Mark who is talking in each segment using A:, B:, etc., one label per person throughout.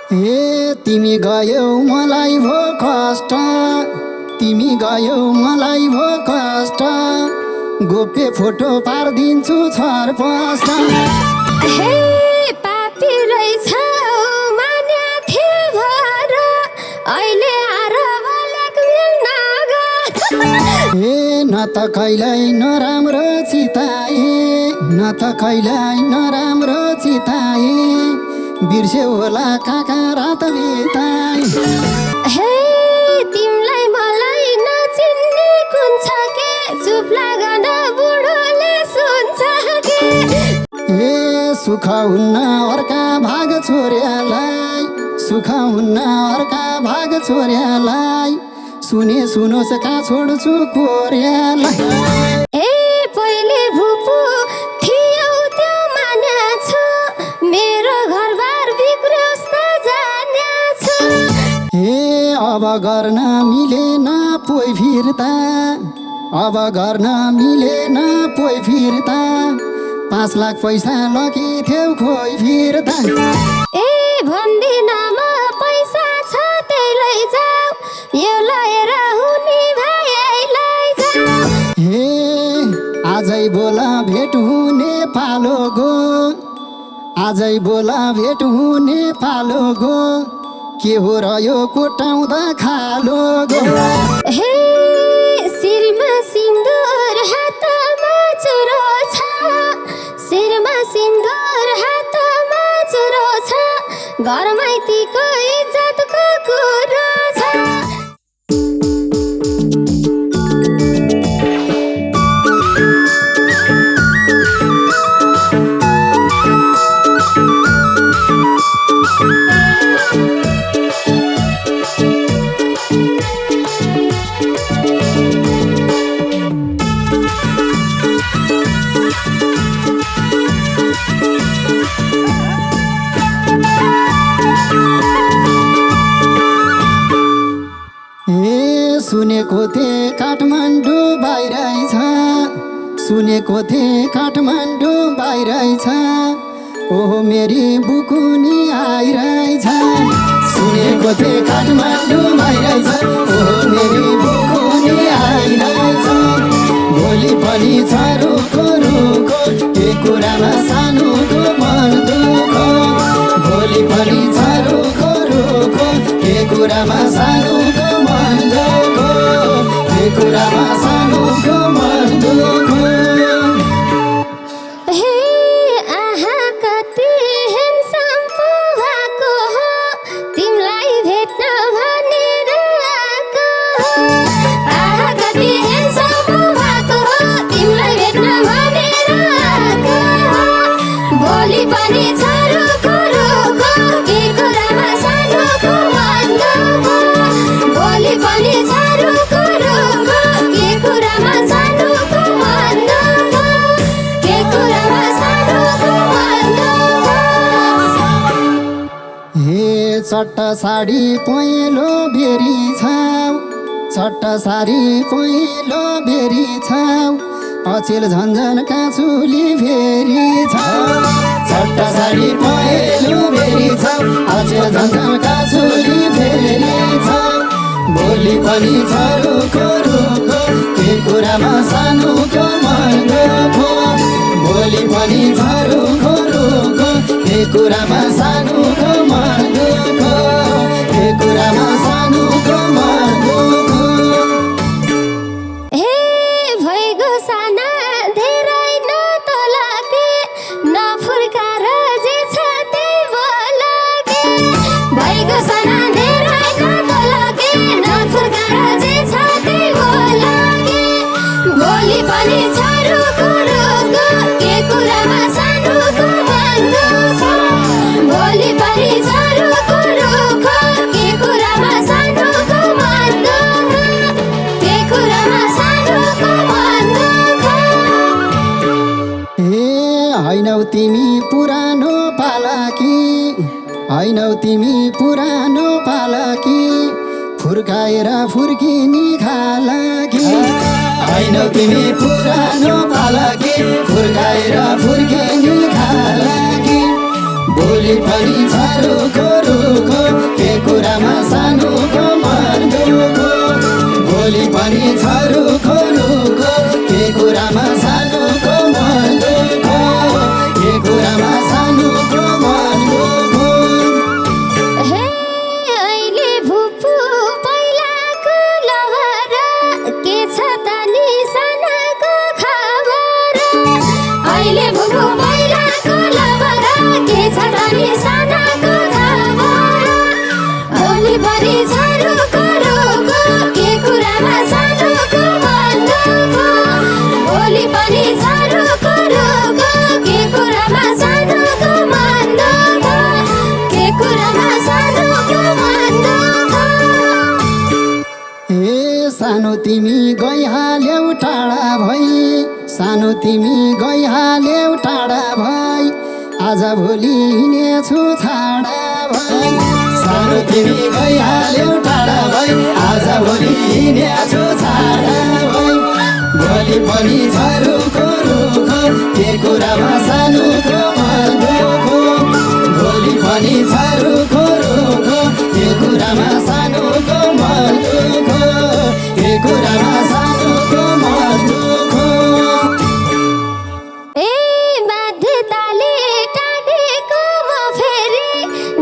A: तिमी गयौ मलाई भो कष्ट, तिमी गयौ मलाई भो कष्ट, गोप्य फोटो पारिदिन्छु छरपष्ट।
B: हे पापी रहेछौ मान्या थिए भर, अहिले आएर ब्ल्याकमेल नगर।
A: न त कहिल्यै नराम्रो चिताए, न त कहिल्यै नराम्रो चिताए, बिर्स्यौ होला कहाँ रात बिताए।
B: हे तिमीलाई मलाई नचिन्ने कुन छ के, चुप लागन बुढोले सुन्छ के।
A: सुख हुन्न अर्का भाग छोर्यालाई, सुख हुन्न अर्का भाग छोर्यालाई, सुने सुनोस् कहाँ छोड्छु कोर्यालाई।
B: पहिले भुपु थियौ त्यो मान्या छु, मेरो घरबार बिग्रियोस् त जान्या छु।
A: अब गर्न मिलेन पोइ फिर्ता, अब गर्न मिलेन पोइ फिर्ता, 5 लाख पैसा लगिथ्यौ खोइ फिर्ता।
B: भन्दिनँ म पैसा छ त्यही लैजाऊ, यो लिएर हुने भए लैजाऊ।
A: आजै बोला भेट हुने पालो गो, आजै बोला भेट हुने पालो गो, के हो र यो कोटाउँदा खालो गो।
B: शिरमा सिन्दुर हातमा चुरो छ, शिरमा सिन्दुर हातमा चुरो छ, घरमाइतीको इज्जतको कुरो छ।
A: सुनेको थिएँ काठमाडौँ बाहिरै छ, सुनेको थिएँ काठमाडौँ बाहिरै छ, ओहो मेरी बुकुनी आइरहेछ। सुनेको थिएँ काठमाडौँ बाहिरै छ, ओहो मेरी बुकुनी आइरहेछ। भोलि पनि छ रुखो रुखो, के कुरामा सानोको मन दुःख, भोलि पनि छ रुखो रुखो, के कुरामा सानोको मन दुःख, के कुरामा सानोको मन दुःख।
B: आहा कति हेन्सम पो भएको हो, तिमीलाई भेट्न भनेर आएको हो। आहा कति हेन्सम पो भएको हो, तिमीलाई भेट्न भनेर आएको हो। भोलि पनि छ रुखो रुखो, के कुरामा सानोको मन दुःख, भोलि पनि छ रुखो रुखो, के कुरामा सानोको मन दुःख, के कुरामा सानोको मन दुःख।
A: चट्ट साडी पहेँलो बेरी छाउ, चट्ट साडी पहेँलो बेरी छाउ, अचेल झन्झन काँचुली फेरि छाउ। चट्ट साडी पहेँलो बेरी छाउ, अचेल झन्झन काँचुली फेरि छाउ। भोलि पनि छ रुखो रुखो, के कुरामा सानोको मन दुःख, भोलि पनि छ रुखो रुखो, के कुरामा सानोको मन दुःख, के कुरामा सानोको मन दुःख।
B: भइगयो साना धेरै नतोलाके, नफुर्कार जे छ त्यही बोलाके। भइगयो साना धेरै नतोलाके, नफुर्कार जे छ त्यही बोलाके। भोलि पनि छ रुखो रुखो, के कुरामा सानोको मन दुःख, भोलि पनि छ रुखो रुखो, के कुरामा सानोको मन दुःख, के कुरामा सानोको मन दुःख।
A: हैनौ तिमी पुरानो पालाकी, हैनौ तिमी पुरानो पालाकी, फुर्काएर फुर्किनी खालाकी। हैनौ तिमी पुरानो पालाकी, फुर्काएर फुर्किनी खालाकी। भोलि पनि छ रुखो रुखो, सानो तिमी गइहाल्यौ टाढा भई सानो तिमी गइहाल्यौ टाढा भई आज भोलि हिँडेछु छाडा भई सानो तिमी गइहाल्यौ टाढा भई आज भोलि हिँडेछु छाडा भई भोलि पनि छ रुखो रुखो के कुरामा सानोको मन दुखो भोलि पनि छ रुखो रुखो के कुरामा सानोको मन दुखो के कुरामा सानोको मन दुखो
B: ए बाध्यताले टाढेको म फेरि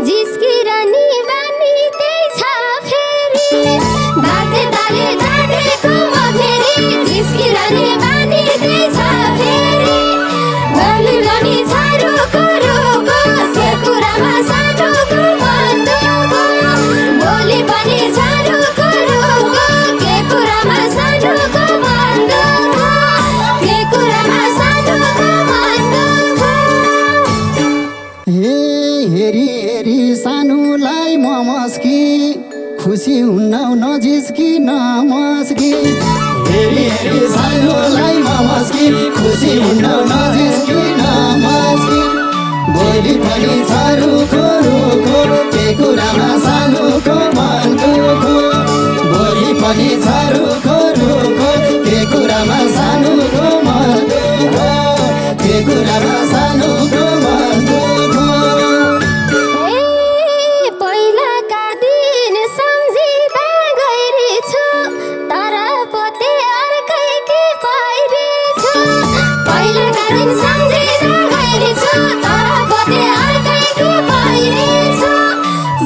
B: जिस्किरनी बानी त्यही छ फेरि बाध्यताले टाढेको म फेरि जिस्किरनी बानी त्यही छ फेरि भोलि पनि छ रुखो रुखो के कुरामा सानोको मन दुखो भोलि पनि छ रुखो रुखो के कुरामा सानोको मन दुखो के कुरामा सानोको मन दुखो
A: हे हेरी हेरी सानोलाई म मस्की खुसी हुन्न नजिस्की नमस्की हेरी हेरी सानोलाई म मस्की खुसी हुन्न नजिस्की नमस्की भोलि पनि छ रुखो रुखो के कुरामा सानोको मन दुखो भोलि पनि छ रुखो रुखो के कुरामा सानोको मन दुखो के कुरामा सानोको मन दुखो
B: ए पहिलाका दिन सम्झिँदा गइरहेछु तर पोते अर्कैकी पाइरहेछु पहिलाका दिन सम्झिँदा गइरहेछु तर पोते अर्कैकी पाइरहेछु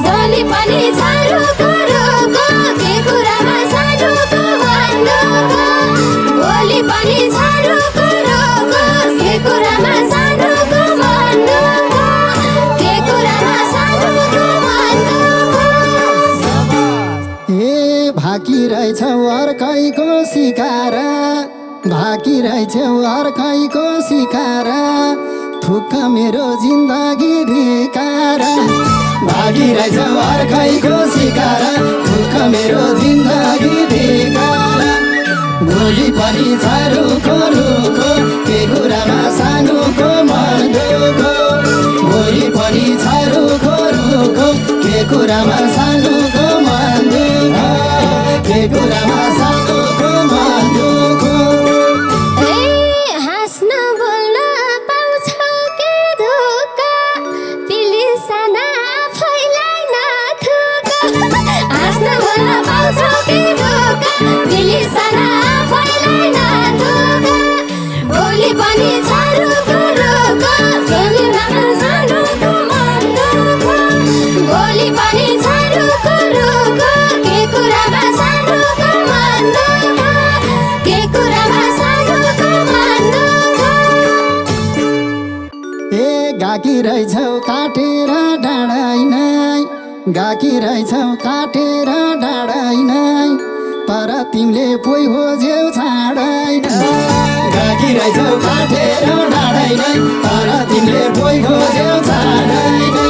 B: भोलि पनि छ रुखो रुखो के कुरामा सानोको मन दुखो भोलि पनि छ रुखो रुखो के कुरामा सानोको मन दुखो के कुरामा सानोको मन दुखो
A: ए भाकी रहेछौ अर्कैको सिकार भाकी रहेछौ अर्कैको सिकार थुक्क मेरो जिन्दगी धिकार भागी रहेछौ अर्कैको सिकार थुक्क मेरो जिन्दगी धिकार भोलि पनि छ रुखो रुखो के कुरामा सानोको मन दुखो भोलि पनि छ रुखो रुखो के कुरामा सानोको मन दुखो के कुरामा सानोको मन दुखो
B: ए हाँस्न बोल्न पाउँछौ के धोका पिलिसाना आफैलाई नथुक हाँस्न बोल्न पाउँछौ के धोका पिलिसाना आफैलाई नथुक भोलि पनि छ रुखो रुखो भोलि पनि सानोको मन दुखो भोलि पनि छ रुखो रुखो के कुरामा सानोको मन दुखो के कुरामा सानोको मन दुखो
A: ए गाकी रहेछौ काटेर डाँडै नै गाकी रहेछौ काटेर डाँडै नै तर तिमीले पोइ खोज्यौ छाडै नै गाकी रहेछौ काटेर डाँडै नै तर तिमीले पोइ खोज्यौ छाडै नै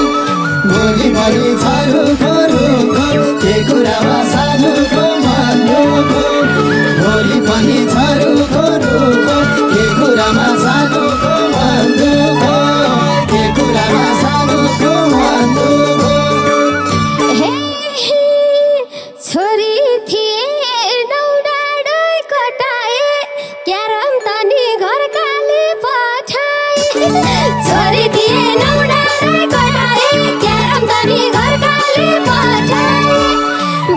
A: भोलि पनि छ रुखो रुखो के कुरामा सानोको मन दुखो भोलि पनि छ रुखो रुखो के कुरामा सानोको मन दुखो के कुरामा सानोको मन दुखो
B: हे छोरी थिए नौ डाँडै कटाए क्यारम तनी घरकाले पठाए छोरी थिए नौ डाँडै कटाए क्यारम तनी घरकाले पठाए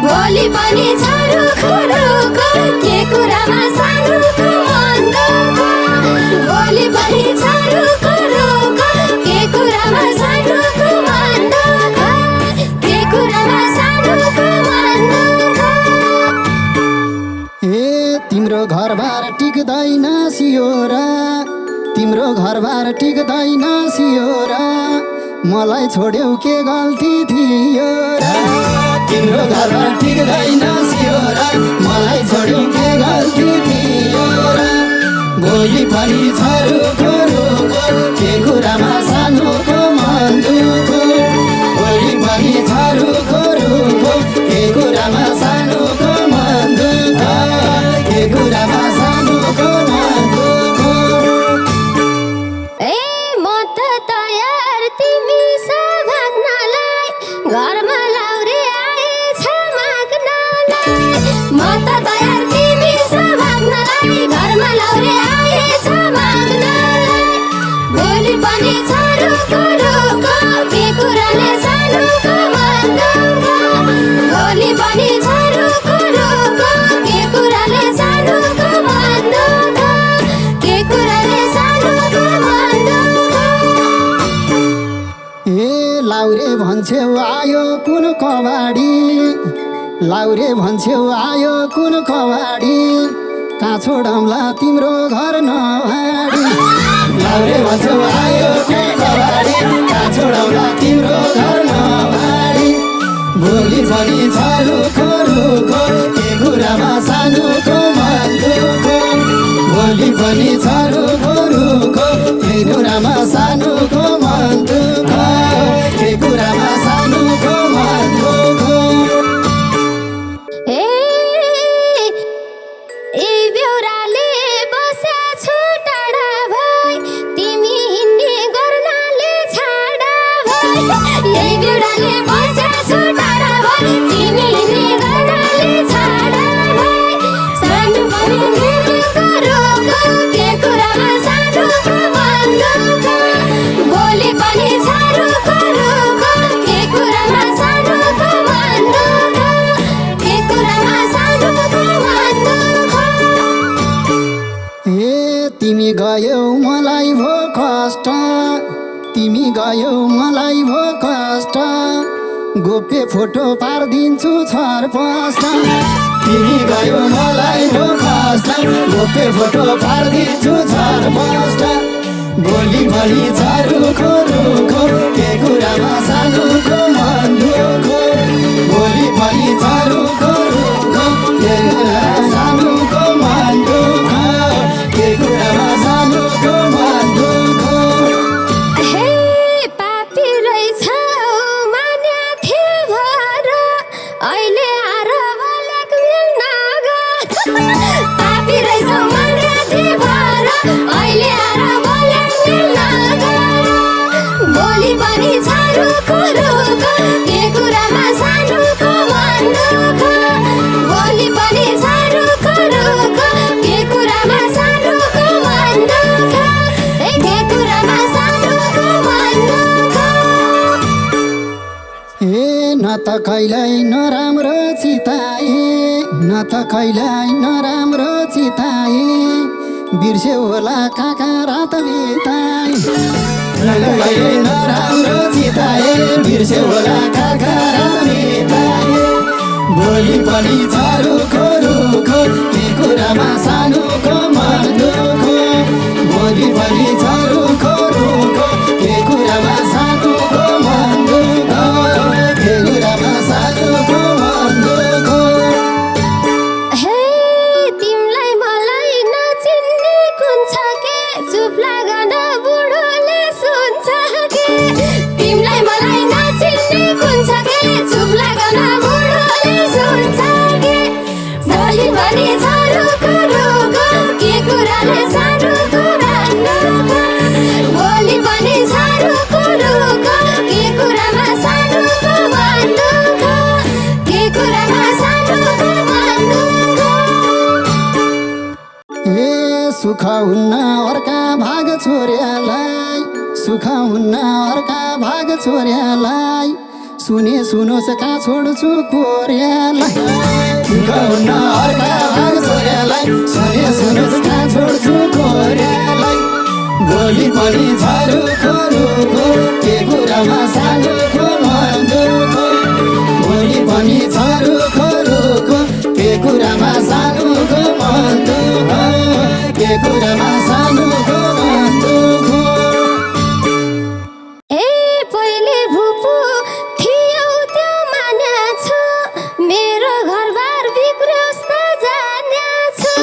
B: भोलि पनि छ रुखो रुखो के कुरामा सानोको मन दुखो भोलि पनि छ रुखो रुखो के कुरामा सानोको मन दुखो के कुरामा सानोको मन दुखो
A: ए तिम्रो घरबार टिक्दैन सियोरा तिम्रो घरबार टिक्दैन सियोरा मलाई छोड्यौ के गल्ती थियो र तिम्रो घरबार टिक्दैन सियोरा मलाई छोड्यौ के गल्ती थियो र भोलि पनि छ रुखो रुखो के कुरामा सानोको मन दुखो भोलि पनि छ रुखो रुखो के कुरामा सानोको मन दुखो
B: म त तयार तिमीसँग भाग्नलाई घरमा लौरे आएछ माग्नलाई भोलि पनि छ रुखो रुखो के कुराले सानोको मन दुःख भोलि पनि छ रुखो रुखो के कुराले सानोको मन दुःख के कुराले सानोको मन दुःख
A: ए लाउरे भन्छौ आयो कुन कबाडी लाउरे भन्छौ आयो कुन कबाडी कहाँ छोडौँला तिम्रो घर नभाडी लाउरे भन्छौ आयो कुन कबाडी कहाँ छोडौँला तिम्रो घर नभाडी भोलि पनि छ रुखो रुखो के कुरामा सानोको मन दुःख भोलि पनि छ रुखो रुखो के कुरामा सानोको मन दुःख के कुरामा सानोको मन दुःख
B: ए बेउराले बस्या छु टाढा भई तिमी हिँड्ने गर्नाले छाडा भई यही बेउराले बस्या छु टाढा भई तिमी हिँड्ने गर्नाले छाडा भई सानो पनि रुखो रुखो के कुरामा सानोको मन दुःख भोलि पनि छ रुखो रुखो के कुरामा सानोको मन दुःख के कुरामा सानोको मन दुःख
A: ए तिमी गयौ मलाई भो कष्ट तिमी गयौ मलाई भो कष्ट गोप्य फोटो पारिदिन्छु छरपष्ट तिमी गयौ मलाई भो कष्ट गोप्य फोटो पारिदिन्छु छरपष्ट भोलि पनि छ रुखो रुखो के कुरामा सानोको मन दुःख भोलि पनि छ रुखो रुखो के कुरामा सानोको मन दुःख के कुरामा सानोको मन दुःख
B: हे पापी रहेछौ मान्या थिए भर अहिले आएर ब्ल्याकमेल नगर पापी रहेछौ मान्या थिए भर अहिले आएर ब्ल्याकमेल नगर भोलि पनि छ रुखो रुखो के कुरामा सानोको मन दुःख भोलि पनि छ रुखो रुखो के कुरामा सानोको मन दुःख के कुरामा सानोको मन दुःख
A: ए न त कहिल्यै नराम्रो चिताए न त कहिल्यै नराम्रो चिताए बिर्स्यौ होला कहाँ रात बिताए न त कहिल्यै नराम्रो चिताए बिर्स्यौ होला कहाँ रात बिताए भोलि पनि छ रुखो रुखो के कुरामा सानोको मन दुःख भोलि पनि छ रुखो रुखो के कुरामा सानोको मन दुःख के कुरामा सानोको मन दुःख
B: हे तिमीलाई मलाई नचिन्ने कुन छ के चुप लागन बुढोले सुन्छ के तिमीलाई मलाई नचिन्ने कुन छ के चुप लागन बुढोले सुन्छ के भोलि पनि छ रुखो रुखो के कुराले सानोको मन दुःख भोलि पनि छ रुखो रुखो के कुरामा सानोको मन दुःख के कुरामा सानोको मन दुःख
A: ए सुख हुन्न अर्का भाग छोर्यालाई सुख हुन्न अर्का भाग छोर्यालाई सुने सुनोस् कहाँ छोड्छु कोर्यालाई सुख हुन्न अर्का भाग छोर्यालाई सुने सुनोस् कहाँ छोड्छु कोर्यालाई भोलि पनि छ रुखो रुखो के कुरामा सानोको मन दुःख भोलि पनि छ रुखो रुखो के कुरामा सानोको मन दुःख के कुरामा सानोको मन दुःख
B: ए पहिले भुपु थियौ त्यो मान्या छु मेरो घरबार बिग्रियोस् त जान्या छु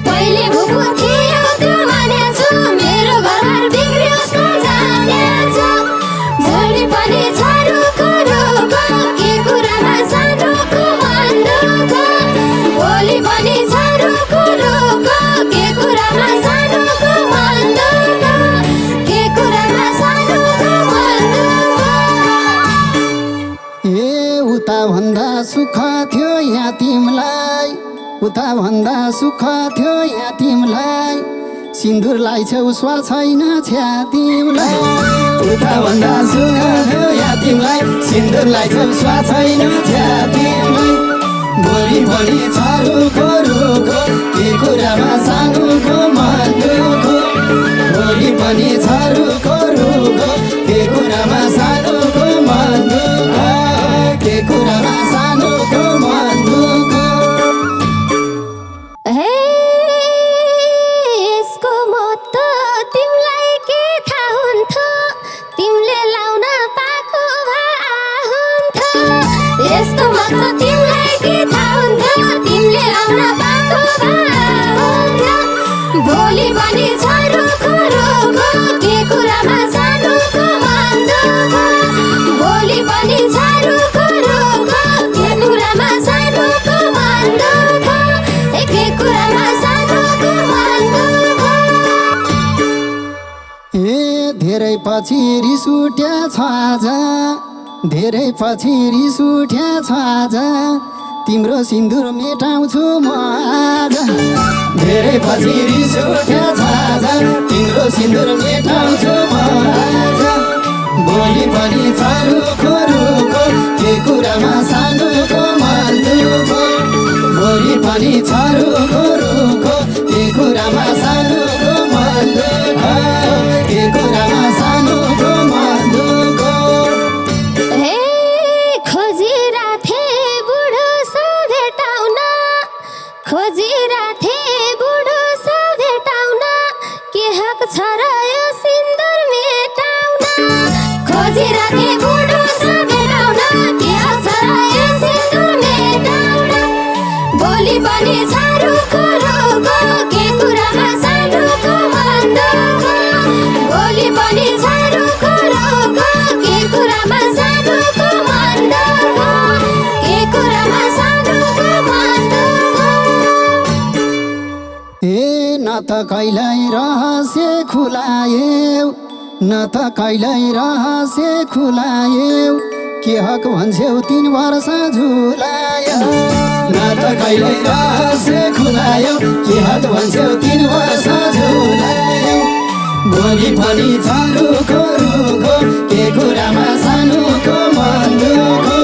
B: पहिले भुपु थियौ त्यो मान्या छु मेरो घरबार बिग्रियोस् त जान्या छु भोलि पनि छ रुखो रुखो के कुरामा सानोको मन दुःख भोलि पनि छ रुखो रुखो के कुरामा सानोको
A: उता भन्दा सुख थियो यहाँ तिमलाई उता भन्दा सुख थियो यहाँ तिमलाई सिन्दुर लाइछौ स्वर छैन छ्या तिमलाई उता भन्दा सुख थियो यहाँ तिमलाई सिन्दुर लाइछौ स्वर छैन छ्या तिमलाई भोलि भोलि छारुको रुखो के कुरामा सानुको मन दुखो भोलि पनि छारुको रुखो के कुरामा सानुको मन दुखो के कुरामा सानुको मन दुखो
B: हे यसको महत्त्व तिमीलाई के थाहा हुन्थ्यो तिमीले लाउन पाएको भए हुन्थ्यो यसको महत्त्व तिमीलाई के थाहा हुन्थ्यो तिमीले लाउन पाएको भए हुन्थ्यो भोलि पनि छारुको रुखो के कुरामा सानुको मन दुखो भोलि पनि छारुको रुखो के कुरामा सानुको मन दुखो के कुरामा सानुको मन दुखो
A: ए धेरै पछि रिस उठ्या छ आज धेरै पछि रिस उठ्या छ आज तिम्रो सिन्दुर मेटाउँछु म आज धेरै पछि रिस उठ्या छ आज तिम्रो सिन्दुर मेटाउँछु म आज भोलि पनि छारुको रुखो के कुरामा सानुको मन दुखो भोलि पनि छारुको रुखो के कुरामा सानुको मन दुखो के कुरामा सानुको मन दुखो
B: हे खोजिराथे बुढो सा भेटाउन खोजिराथे बुढो सा भेटाउन के हक छ र यो सिन्दुर मेटाउन खोजिराथे बुढो सा भेटाउन के हक छ र यो सिन्दुर मेटाउन भोलि पनि छारुको रुखो के कुरामा सानुको मन दुखो भोलि पनि छारुको रुखो के कुरामा सानुको मन दुखो के कुरामा सानुको मन दुखो
A: ए न त कहिल्यै रहस्य खुलायौ न त कहिल्यै रहस्य खुलायौ के हक भन्छौ 3 वर्ष झुलायो न त कहिल्यै रहस्य खुलायौ के हक भन्छौ 3 वर्ष झुलायो भोलि पनि छारुको रुखो के कुरामा सानुको मन दुखो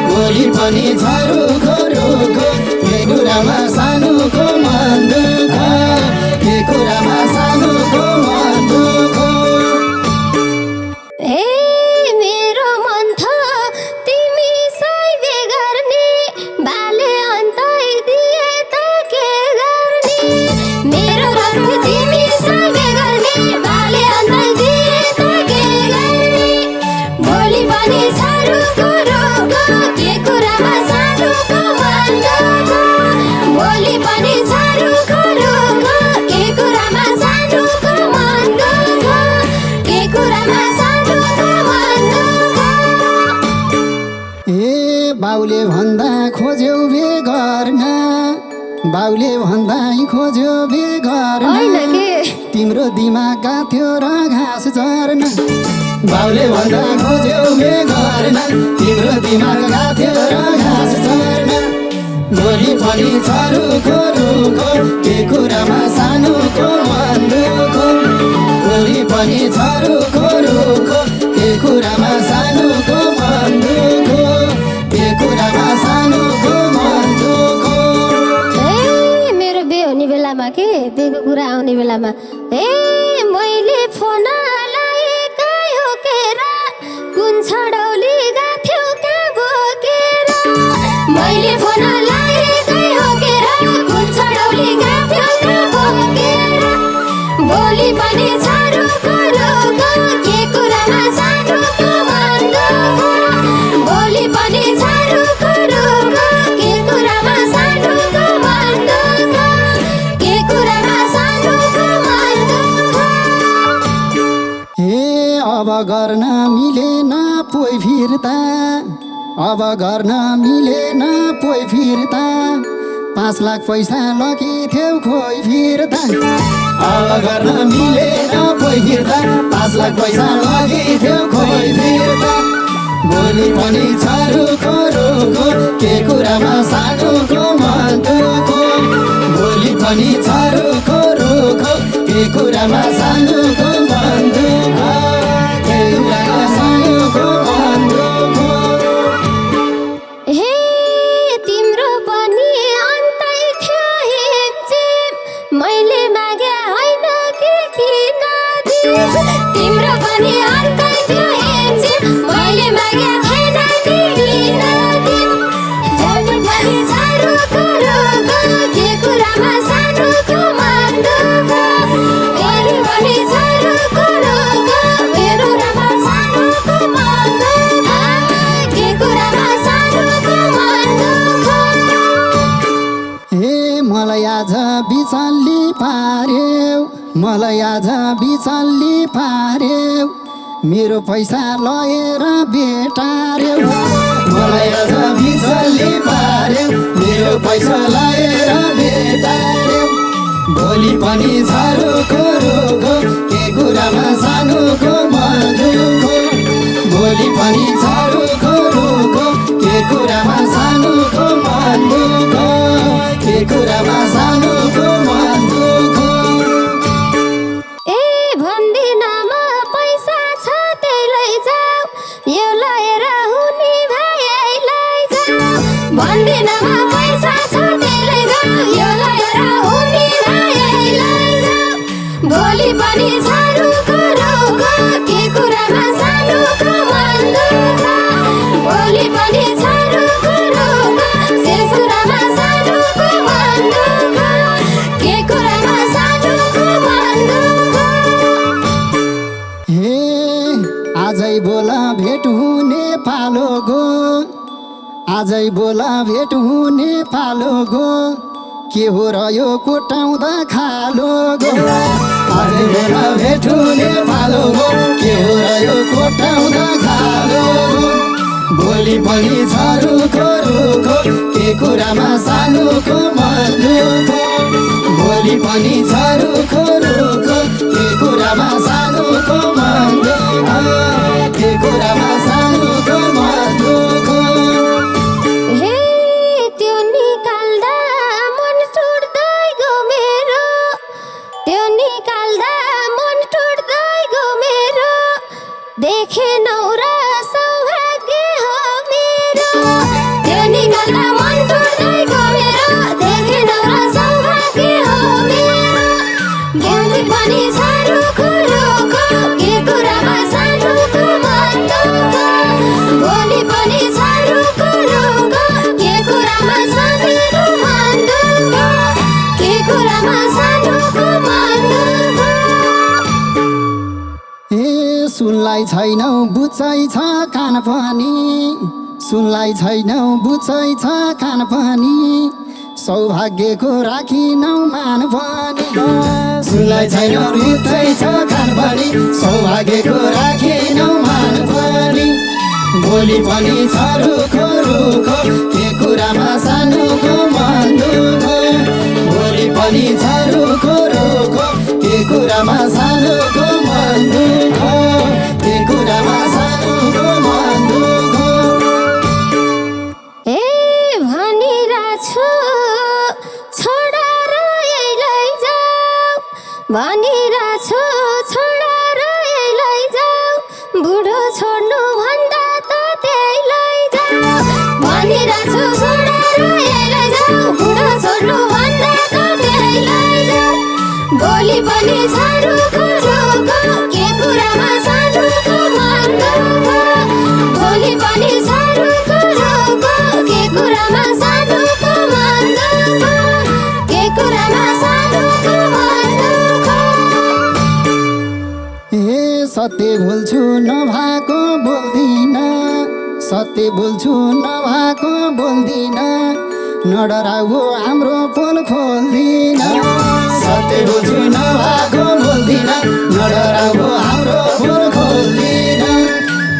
A: भोलि पनि छारुको रुखो के कुरामा सानुको मन दुखो के कुरामा सानुको मन दुखो
B: ए मेरो मन थ तिमी सही गर्ने बाले अन्तै दिए त के गर्ने मेरो मन थ तिमी सही गर्ने बाले अन्तै दिए त के गर्ने भोलि पनि छारुको रुखो के कुरामा सानुको मन दुखो भोलि पनि छारुको रुखो के कुरामा सानुको मन दुखो के कुरामा सानुको मन दुखो
A: ए बाउले भन्दा खोज्यौ बे गर्न बाउले भन्दा खोज्यो बे गर्न
B: होइन के
A: तिम्रो दिमाग थियो र घाँस झर्न बाउले भन्दा खोज्यौ बे गर्न तिम्रो दिमाग थियो र घाँस झर्न भोलि पनि छारुको रुखो के कुरामा सानुको मन दुखो भोलि पनि छारुको रुखो के कुरामा सानुको मन दुखो के कुरामा सानुको मन दुखो
B: ए मेरो बे हुने बेलामा के बेको कुरा आउने बेलामा ए मैले फोन लगाएका होकेर कुन छडौली गाथ्यो कहाँ बोकेर मैले फोन लगाएका होकेर कुन छडौली गाथ्यो कहाँ बोकेर भोलि पनि छारुको रुखो के कुरामा सानुको मन दुखो भोलि पनि छारुको रुखो के कुरामा सानुको मन दुखो के कुरामा सानुको मन दुखो
A: ए अब गर्न मिलेन पोइ फिर्ता अब गर्न मिलेन पोइ फिर्ता 5 लाख पैसा लगिथ्यौ खोइ फिर्ता अब गर्न मिलेन पोइ फिर्ता 5 लाख पैसा लगिथ्यौ खोइ फिर्ता भोलि पनि छ रुखो रुखो के कुरामा सानोको मन दुखो भोलि पनि छ रुखो रुखो के कुरामा सानोको मन दुखो के कुरामा सानोको मन दुखो
B: हे तिम्रो पनि अन्तै थियो हेमचेम मैले मागे होइन कि किन दिए तिम्रो पनि अन्तै थियो हेमचेम मैले मागे होइन कि किन दिए भोलि पनि छ रुखो रुखो के कुरामा सानोको मन दुखो भोलि पनि छ रुखो रुखो मेरो रामा सानोको मन दुखो के कुरामा सानोको मन दुखो
A: हे मलाई आज बिचल्ली पार्यौ मलाई आज बिचल्ली पार्यौ मेरो पैसा लगेर बेटार्यौ मलाई आज बिचल्ली पार्यौ मेरो पैसा लगेर बेटार्यौ भोलि पनि छ रुखो रुखो के कुरामा सानोको मन दुखो भोलि पनि छ रुखो रुखो के कुरामा सानोको मन दुखो के कुरामा सानोको मन दुखो
B: ए भन्दिनमा पैसा छ त्यही लैजाऊ यो लिएर हुने भाइ लैजाऊ भन्दिनमा पैसा छ त्यही लैजाऊ यो लिएर हुने भाइ लैजाऊ भोलि पनि छ रुखो रुखो के कुरामा सानोको मन दुखो भोलि पनि छ रुखो रुखो शेषुरामा सानोको मन दुखो के कुरामा सानोको मन दुखो
A: हे आजै बोला भेट हुने पालो गो आजै बोला भेट हुने पालो गो के हो र यो कोटाउँदा खालो गो आजै बोला भेट हुने पालो गो के हो र यो कोटाउँदा खालो गो भोलि पनि छ रुखो रुखो के कुरामा सानोको मन दुखो भोलि पनि छ रुखो रुखो के कुरामा सानोको मन दुखो के कुरामा सानोको मन दुखो
B: हे त्यो निकाल्दा मन टुट्दै गयो मेरो त्यो निकाल्दा मन टुट्दै गयो मेरो देखेनौ र सौभाग्य हो मेरो त्यो निकाल्दा मन टुट्दै गयो मेरो देखेनौ र सौभाग्य हो मेरो भोलि पनि छ रुखो रुखो के कुरामा सानोको मन दुखो भोलि पनि छ रुखो रुखो के कुरामा सानोको मन दुखो के कुरामा सानोको मन दुखो
A: ए सुनलाई छैनौ बुझै छ कान पनि सुनलाई छैनौ बुझै छ कान पनि सौभाग्यको राखिनौ मान पनि सुनलाई छैनौ बुझै छ कान पनि सौभाग्यको राखिनौ मान पनि भोलि पनि छ रुखो रुखो के कुरामा सानोको मन दुखो भोलि पनि छ रुखो रुखो के कुरामा सानोको मन दुखो के कुरामा सानोको मन दुखो
B: ए भनिरहेछु छोडेर यही लैजाऊ भनिरहेछु छोडेर यही लैजाऊ बुढो छोड्नु भन्दा त त्यही लैजाऊ भनिरहेछु छोडेर यही लैजाऊ बुढो छोड्नु भन्दा त त्यही लैजाऊ भोलि पनि छ रुखो रुखो के कुरामा सानोको मन दुखो भोलि पनि छ रुखो रुखो के कुरामा सानोको मन दुखो के कुरामा सानोको मन दुखो
A: ए सत्य बोल्छु नभएको बोल्दिन सत्य बोल्छु नभएको बोल्दिन नडराउ हाम्रो पोल खोल्दिन सत्य बोल्छु नभएको बोल्दिन नडराउ हाम्रो पोल खोल्दिन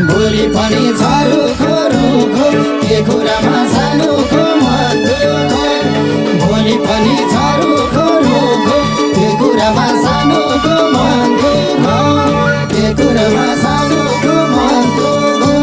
A: भोलि पनि छ रुखो रुखो के कुरामा सानोको मन दुखो भोलि पनि छ रुखो रुखो के कुरामा सानोको मन दुखो के कुरामा सानोको मन दुखो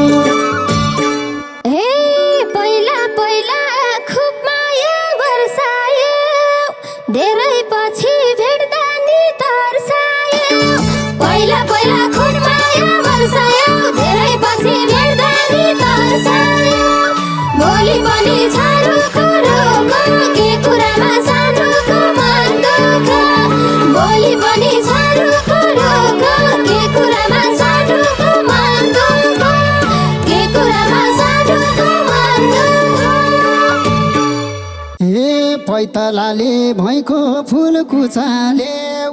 A: पैतलाले भैँको फुल कुचाल्यो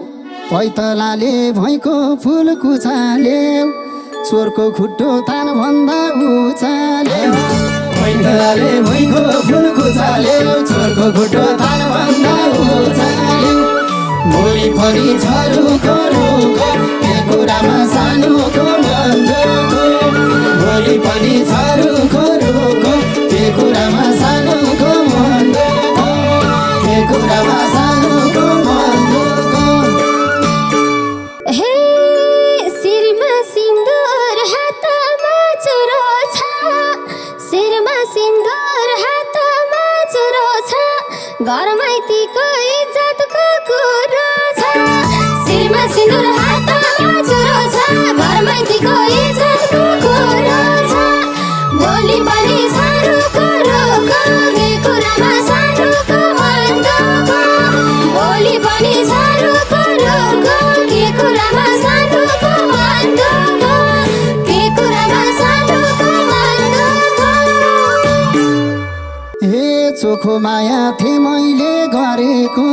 A: पैतलाले भैँको फुल कुचाल्यो चोरको खुट्टो तानभन्दा उचाल्यो पैतलाले भैँको फुल कुचाल्यो चोरको खुट्टो तानभन्दा उचाल्यो भोलि पनि छरुको रुखो के कुरामा सानोको मन्दको भोलि पनि छरुको रुखो के कुरामा सानोको मन्दको के कुरामा सानोको मन्दको
B: हे शिरमा सिन्दुर हातमा चुरो छ शिरमा सिन्दुर हातमा चुरो छ घरमाइतीको इज्जतको कुरो छ शिरमा सिन्दुर हातमा चुरो छ घरमाइतीको इज्जतको कुरो छ भोलि पनि सानोको रुखो के कुरामा सानोको मन्दको भोलि पनि सानोको रुखो के कुरामा सानोको मन्दको के कुरामा सानोको मन्दको
A: हे चोखो माया थिए मैले गरेको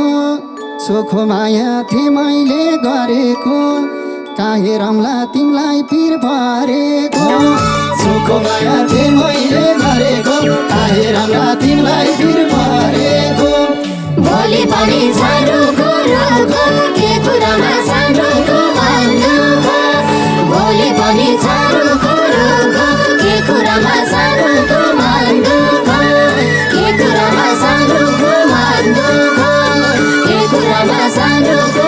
A: चोखो माया थिए मैले गरेको काहे रम्ला तिमीलाई पिर परेको चोखो माया थिए मैले गरेको काहे रम्ला तिमीलाई पिर परेको
B: भोलि पनि सानोको रुखो के कुरामा सानोको मन्दको भोलि पनि सानोको रुखो के कुरामा सानोको मन्दको के कुरामा सानोको मन्दको के कुरामा सानोको